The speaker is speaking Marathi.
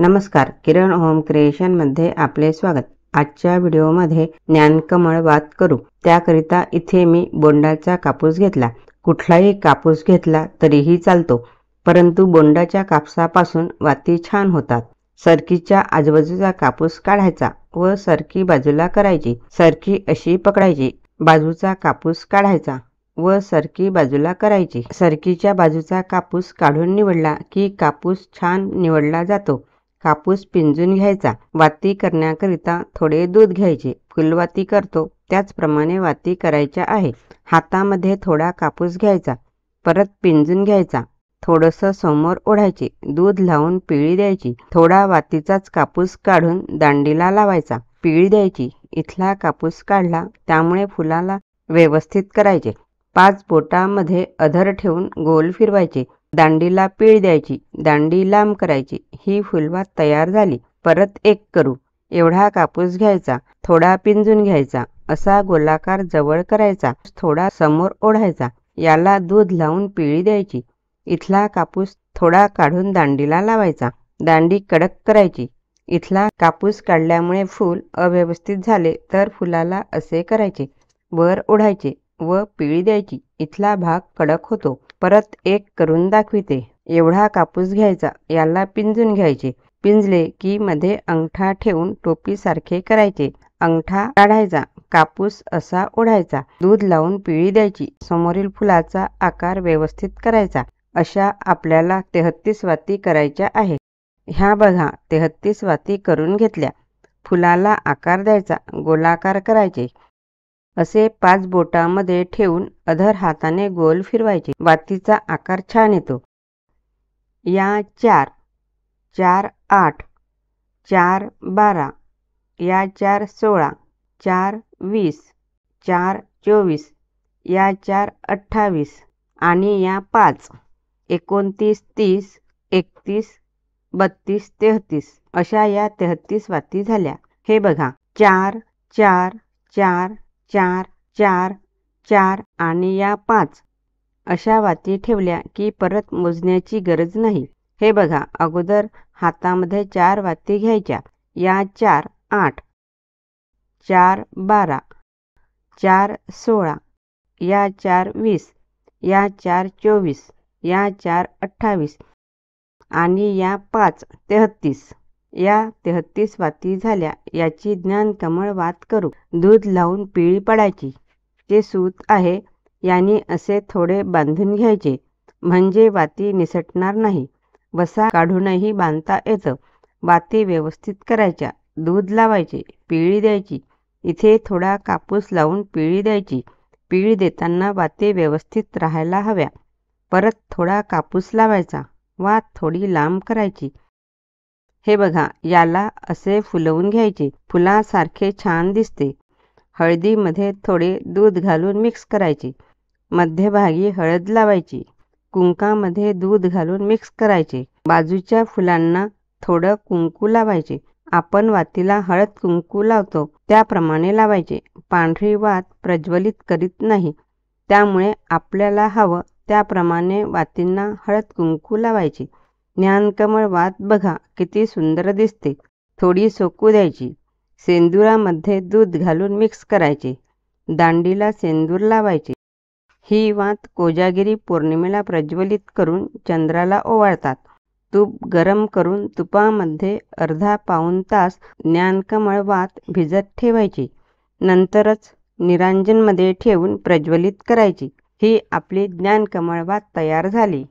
नमस्कार, किरण होम क्रिएशन मध्ये आपले स्वागत। आजच्या व्हिडिओमध्ये ज्ञानकमळ वात करू त्याकरिता इथे मी बोंडाचा कापूस घेतला। कुठलाही कापूस घेतला तरीही चालतो, परंतु बोंडाच्या कापसापासून वाती छान होतात। सरकीच्या आजूबाजूचा कापूस काढायचा व सरकी बाजूला करायची। सरकी अशी पकडायची, बाजूचा कापूस काढायचा व सरकी बाजूला करायची। सरकीच्या बाजूचा कापूस काढून निवडला की कापूस छान निवडला जातो। कापूस पिंजून घ्यायचा। वाती करण्याकरिता थोडे दूध घ्यायचे। फुलवाती करतो त्याचप्रमाणे वाती करायच्या आहे। हातामध्ये थोडा कापूस घ्यायचा, परत पिंजून घ्यायचा, थोडंसं समोर ओढायचे, दूध लावून पिळी द्यायची। थोडा वातीचाच कापूस काढून दांडीला लावायचा, पिळी द्यायची। इथला कापूस काढला त्यामुळे फुलाला व्यवस्थित करायचे। 5 बोटामध्ये अधर ठेवून गोल फिरवायचे, दांडीला पीळ द्यायची, दांडी लांब करायची। ही फुलवात तयार झाली। परत एक करू। एवढा कापूस घ्यायचा, थोडा पिंजून घ्यायचा, असा गोलाकार जवळ करायचा, थोडा समोर ओढायचा, याला दूध लावून पिळी द्यायची। इथला कापूस थोडा काढून दांडीला लावायचा, दांडी कडक करायची। इथला कापूस काढल्यामुळे फूल अव्यवस्थित झाले तर फुलाला असे करायचे, वर ओढायचे व पिळी द्यायची। इथला भाग कडक होतो। परत एक करून दाखविते। एवढा कापूस घ्यायचा, याला पिंजून घ्यायचे, पिंजले की मध्ये अंगठा ठेवून टोपी सारखे करायचे, अंगठा काढायचा, कापूस असा ओढायचा, दूध लावून पिळी द्यायची, समोरील फुलाचा आकार व्यवस्थित करायचा। अशा आपल्याला 33 वाती करायच्या आहे। ह्या बघा 33 वाती करून घेतल्या। फुलाला आकार द्यायचा, गोलाकार करायचे, असे 5 बोटामध्ये ठेवून अधर हाताने गोल फिरवायचे। वातीचा आकार छान येतो। या 4, 4, 8, 4, 12, या 4, 16, 4, 20, 4, 24, या 4, 28 आणि या 5, 29, 30, 31, 32, 33 अशा या 33 वाती झाल्या। हे बघा 4, 4, 4, 4, 4, 4 आणि या 5 अशा वाती ठेवल्या की परत मोजण्याची गरज नाही। हे बघा अगोदर हातामध्ये 4 वाती घ्यायच्या। या 4, 8, 4, 12, 4, 16, या 4, 20, या 4, 24, या 4, 28 आणि या 5, 33 या 33 वाती झाल्या। याची ज्ञानकमळ वात करू। दूध लावून पिळी पडायची। जे सूत आहे याने असे थोडे बांधून घ्यायचे, म्हणजे वाती निसटणार नाही। वसा काढूनही बांधता येतं। वाती व्यवस्थित करायच्या, दूध लावायचे, पिळी द्यायची। इथे थोडा कापूस लावून पिळी द्यायची। पिळी देताना वाती व्यवस्थित राहायला हव्या। परत थोडा कापूस लावायचा, वात थोडी लांब करायची। हे बघा याला असे फुलवून घ्यायचे, फुलासारखे छान दिसते। हळदीमध्ये थोडे दूध घालून मिक्स करायचे, मध्यभागी हळद लावायची, कुंकामध्ये दूध घालून मिक्स करायचे, बाजूच्या फुलांना थोडं कुंकू लावायचे। आपण वातीला हळद कुंकू लावतो त्याप्रमाणे लावायचे। पांढरी वात प्रज्वलित करीत नाही, त्यामुळे आपल्याला हवं त्याप्रमाणे वातींना हळद कुंकू लावायचे। ज्ञानकमळ वात बघा किती सुंदर दिसते। थोडी सोकू द्यायची, सेंदुरामध्ये दूध घालून मिक्स करायचे, दांडीला सेंदूर लावायचे। ही वात कोजागिरी पौर्णिमेला प्रज्वलित करून चंद्राला ओवाळतात। तूप गरम करून तुपामध्ये अर्धा पाऊण तास ज्ञानकमळ वात भिजत ठेवायची, नंतरच निरांजनमध्ये ठेवून प्रज्वलित करायची। ही आपली ज्ञानकमळ वात तयार झाली।